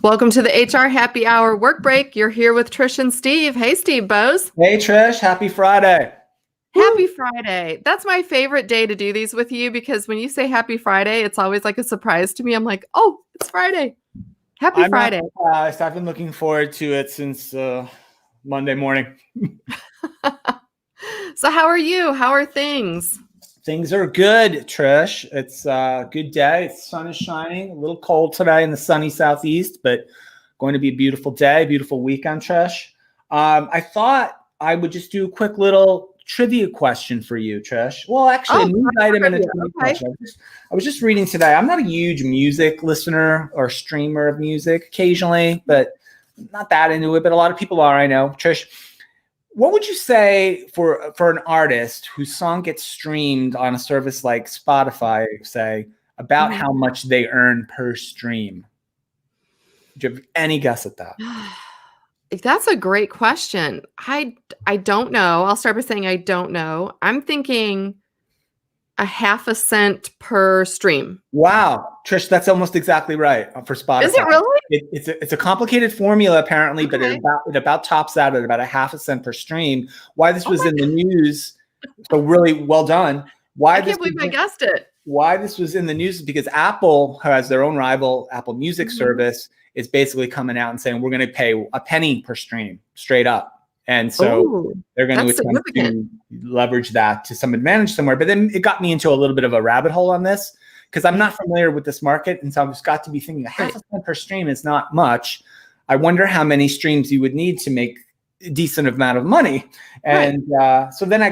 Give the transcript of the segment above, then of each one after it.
Welcome to the HR Happy Hour work break. You're here with Trish and Steve. Hey, Steve Bose. Hey Trish, happy Friday. Happy Friday. That's my favorite day to do these with you because when you say Happy Friday, it's always like a surprise to me. I'm like, oh, it's Friday. Happy I'm not Friday. surprised. I've been looking forward to it since Monday morning. So how are you? How are things? Things are good, Trish. It's a good day. The sun is shining. A little cold today in the sunny southeast, but going to be a beautiful day, beautiful weekend, Trish. I thought I would just do a quick little trivia question for you, Trish. Well, actually, a news item and a trivia question. I was just reading today. I'm not a huge music listener or streamer of music occasionally, but not that into it. But a lot of people are, I know. Trish, what would you say for an artist whose song gets streamed on a service like Spotify, say, about how much they earn per stream? Do you have any guess at that? That's a great question. I don't know. I'll start by saying I don't know. I'm thinking a half a cent per stream. Wow, Trish, that's almost exactly right for Spotify. Is it really? It's a complicated formula apparently, but it about tops out at about a half a cent per stream. Why this was in the news? So really well done. I can't believe I guessed it. Why this was in the news is because Apple has their own rival, Apple Music service, is basically coming out and saying we're going to pay a penny per stream straight up. And so they're going to attempt to leverage that to some advantage somewhere. But then it got me into a little bit of a rabbit hole on this because I'm not familiar with this market. And so I've just got to be thinking a half a cent per stream is not much. I wonder how many streams you would need to make a decent amount of money. And so then I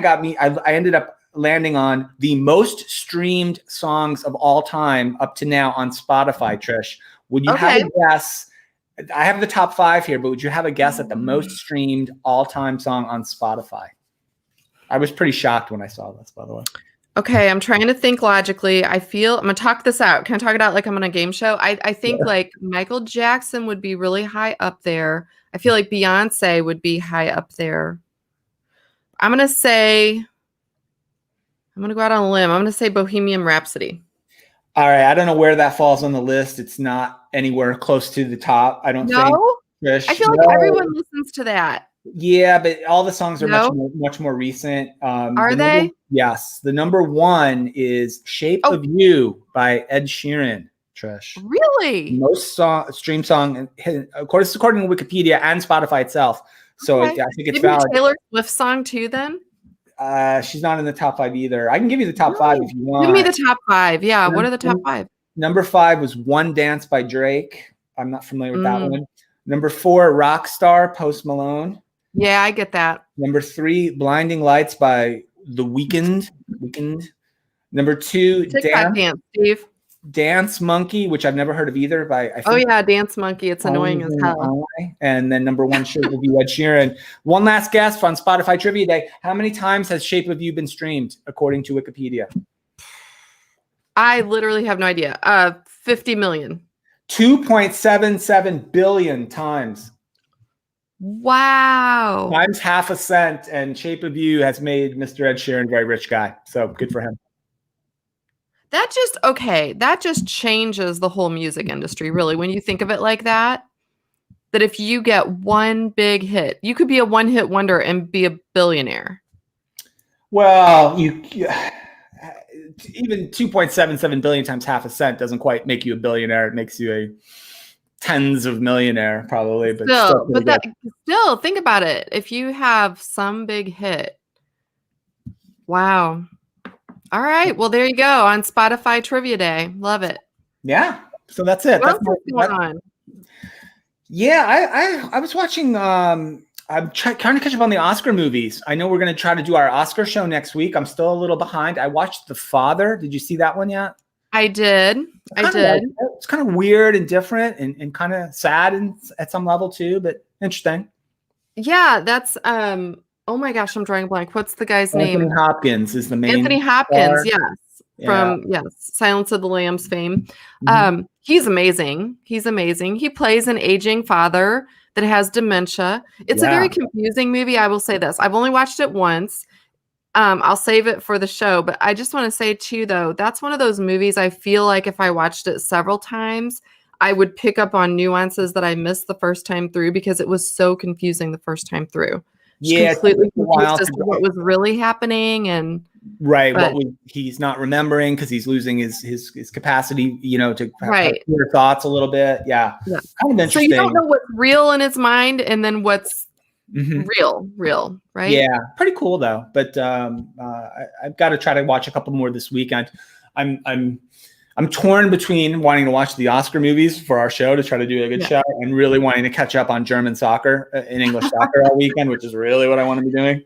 ended up landing on the most streamed songs of all time up to now on Spotify, Trish. Would you have a guess? I have the top 5 here, but would you have a guess at the most streamed all-time song on Spotify? I was pretty shocked when I saw this, by the way. Okay, I'm trying to think logically. I'm going to talk this out. Can I talk it out like I'm on a game show? I think like Michael Jackson would be really high up there. I feel like Beyonce would be high up there. I'm going to go out on a limb. I'm going to say Bohemian Rhapsody. All right, I don't know where that falls on the list. It's not anywhere close to the top. I don't think. Trish, I feel like everyone listens to that. Yeah, but all the songs are much more recent. Are they? Yes. The number 1 is "Shape of You" by Ed Sheeran. Trish. Really? Most stream song, according to Wikipedia and Spotify itself. So I think it's valid. Taylor Swift song too, then. She's not in the top 5 either. I can give you the top 5 if you want. Give me the top 5. Yeah. What are the top 5? Number 5 was "One Dance" by Drake. I'm not familiar with that one. Number 4, "Rockstar" Post Malone. Yeah, I get that. Number 3, "Blinding Lights" by The Weeknd. Number 2, Dance Monkey, which I've never heard of either. Dance Monkey. It's annoying as hell. And then number 1, "Shape of You" Ed Sheeran. One last guess on Spotify Trivia Day. How many times has "Shape of You" been streamed according to Wikipedia? I literally have no idea. 50 million. 2.77 billion times. Wow. Times half a cent, and "Shape of You" has made Mr. Ed Sheeran a very rich guy. So good for him. That just changes the whole music industry, really, when you think of it like that. That if you get one big hit, you could be a one-hit wonder and be a billionaire. Well, even 2.77 billion times half a cent doesn't quite make you a billionaire. It makes you a tens of millionaire, probably. But still, think about it. If you have some big hit, wow. All right. Well, there you go on Spotify Trivia Day. Love it. Yeah. So that's it. What else is going on? Yeah, I was watching. I'm trying to catch up on the Oscar movies. I know we're going to try to do our Oscar show next week. I'm still a little behind. I watched The Father. Did you see that one yet? I did. It's kind of weird and different and kind of sad at some level too, but interesting. Yeah, that's oh my gosh, I'm drawing a blank. What's the guy's name? Anthony Hopkins is the main. Anthony Hopkins, yes. Yeah. From Silence of the Lambs fame. He's amazing. He plays an aging father that has dementia. It's a very confusing movie. I will say this. I've only watched it once. I'll save it for the show, but I just want to say too, though, that's one of those movies I feel like if I watched it several times, I would pick up on nuances that I missed the first time through because it was so confusing the first time through. Yeah, completely confused as to what was really happening, and he's not remembering because he's losing his capacity, to have clear thoughts a little bit. Yeah. Kind of interesting. So you don't know what's real in his mind and then what's real, right? Yeah, pretty cool though. But I've got to try to watch a couple more this weekend. I'm torn between wanting to watch the Oscar movies for our show to try to do a good show and really wanting to catch up on German soccer and English soccer all weekend, which is really what I want to be doing.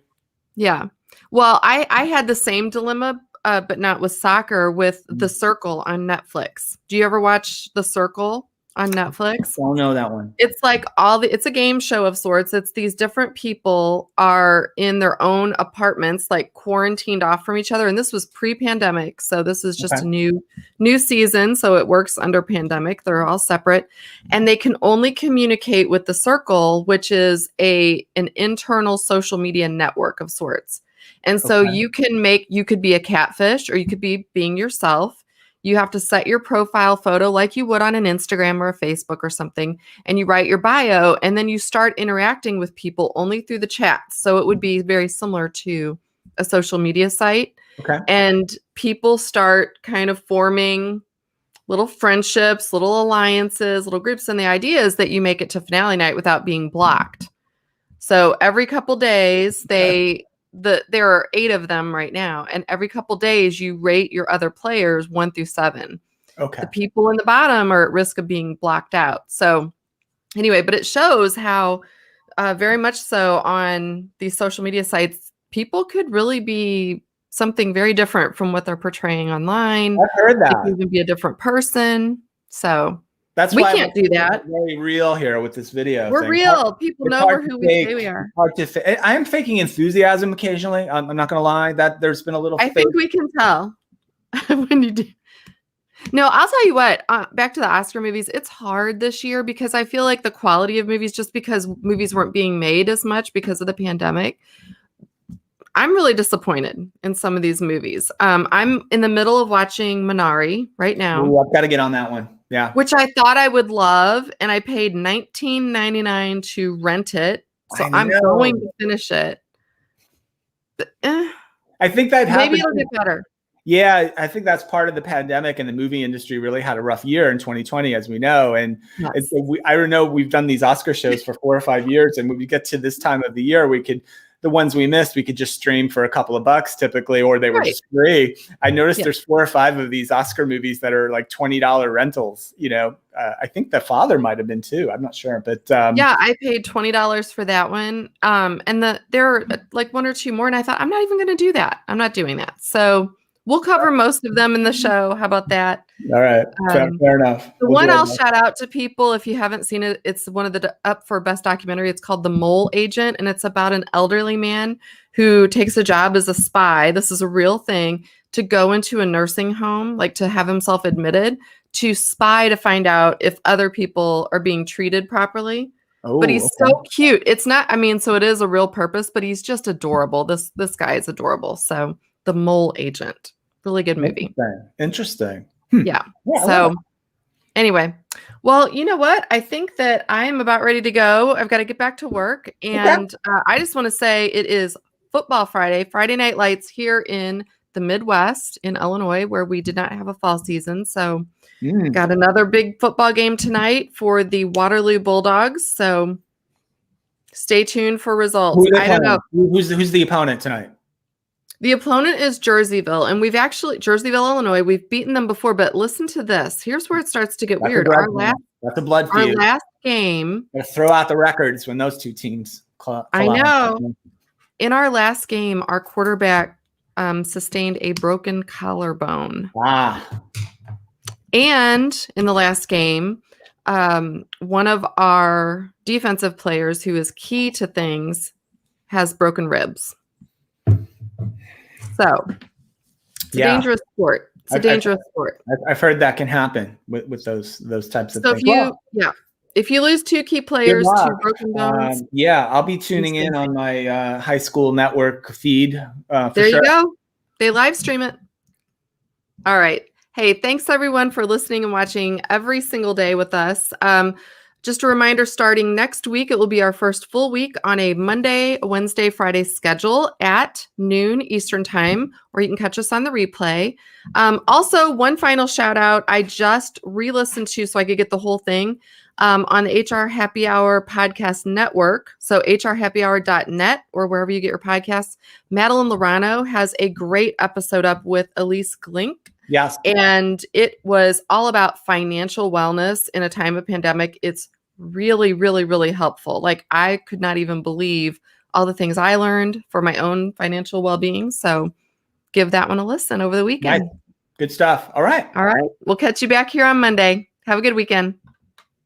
Yeah. Well, I had the same dilemma, but not with soccer, with The Circle on Netflix. Do you ever watch The Circle on Netflix? I don't know that one. It's like it's a game show of sorts. It's these different people are in their own apartments, like quarantined off from each other. And this was pre-pandemic. So this is just a new season. So it works under pandemic. They're all separate. And they can only communicate with The Circle, which is an internal social media network of sorts. And so you could be a catfish or you could be being yourself. You have to set your profile photo like you would on an Instagram or a Facebook or something, and you write your bio, and then you start interacting with people only through the chat. So it would be very similar to a social media site. Okay. And people start kind of forming little friendships, little alliances, little groups. And the idea is that you make it to finale night without being blocked. So every couple days, there are 8 of them right now, and every couple days you rate your other players 1 through 7. Okay. The people in the bottom are at risk of being blocked out. So anyway, but it shows how very much so on these social media sites, people could really be something very different from what they're portraying online. I've heard that. They could even be a different person. So that's we why can't do that. Very real here with this video. We're real. People know we're who we say we are. I am faking enthusiasm occasionally. I'm not going to lie. That there's been a little. I think we can tell when you do. No, I'll tell you what. Back to the Oscar movies. It's hard this year because I feel like the quality of movies, just because movies weren't being made as much because of the pandemic, I'm really disappointed in some of these movies. I'm in the middle of watching Minari right now. Ooh, I've got to get on that one. Yeah. Which I thought I would love, and I paid $19.99 to rent it. So I'm going to finish it. But, I think that maybe it'll get better. Yeah, I think that's part of the pandemic, and the movie industry really had a rough year in 2020, as we know. And I don't know, we've done these Oscar shows for 4 or 5 years, and when we get to this time of the year, the ones we missed, we could just stream for a couple of bucks typically, or they were just free. I noticed there's 4 or 5 of these Oscar movies that are like $20 rentals. I think The Father might have been too. I'm not sure, but yeah, I paid $20 for that one. And there are like 1 or 2 more, and I thought I'm not even going to do that. I'm not doing that. So we'll cover most of them in the show. How about that? All right. Fair enough. The one I'll shout out to people, if you haven't seen it, it's one of the up for best documentary. It's called The Mole Agent, and it's about an elderly man who takes a job as a spy. This is a real thing, to go into a nursing home, like to have himself admitted, to spy to find out if other people are being treated properly. Oh, but he's so cute. It's not, so it is a real purpose, but he's just adorable. This guy is adorable. So The Mole Agent. Really good movie. Interesting. Yeah. So anyway, well, you know what? I think that I'm about ready to go. I've got to get back to work. And I just want to say it is Football Friday, Friday Night Lights here in the Midwest in Illinois, where we did not have a fall season. So got another big football game tonight for the Waterloo Bulldogs. So stay tuned for results. I don't know. Who's the opponent tonight? The opponent is Jerseyville, and Jerseyville, Illinois. We've beaten them before, but listen to this. Here's where it starts to get weird. That's a blood feud. Our last game. Gotta throw out the records when those two teams collide. I know. In our last game, our quarterback sustained a broken collarbone. And in the last game, one of our defensive players, who is key to things, has broken ribs. So it's a dangerous sport. It's a dangerous sport. I've heard that can happen with those types of things. If you lose 2 key players to broken bones. I'll be tuning in on my high school network feed. There you go. They live stream it. All right. Hey, thanks everyone for listening and watching every single day with us. Just a reminder, starting next week, it will be our first full week on a Monday, Wednesday, Friday schedule at noon Eastern time, or you can catch us on the replay. Also, one final shout out. I just re-listened to, so I could get the whole thing, on the HR Happy Hour podcast network. So hrhappyhour.net or wherever you get your podcasts. Madeline Lorano has a great episode up with Elise Glink. Yes. And it was all about financial wellness in a time of pandemic. It's really, really, really helpful. Like, I could not even believe all the things I learned for my own financial well-being. So give that one a listen over the weekend. Nice. Good stuff. All right. All right. We'll catch you back here on Monday. Have a good weekend.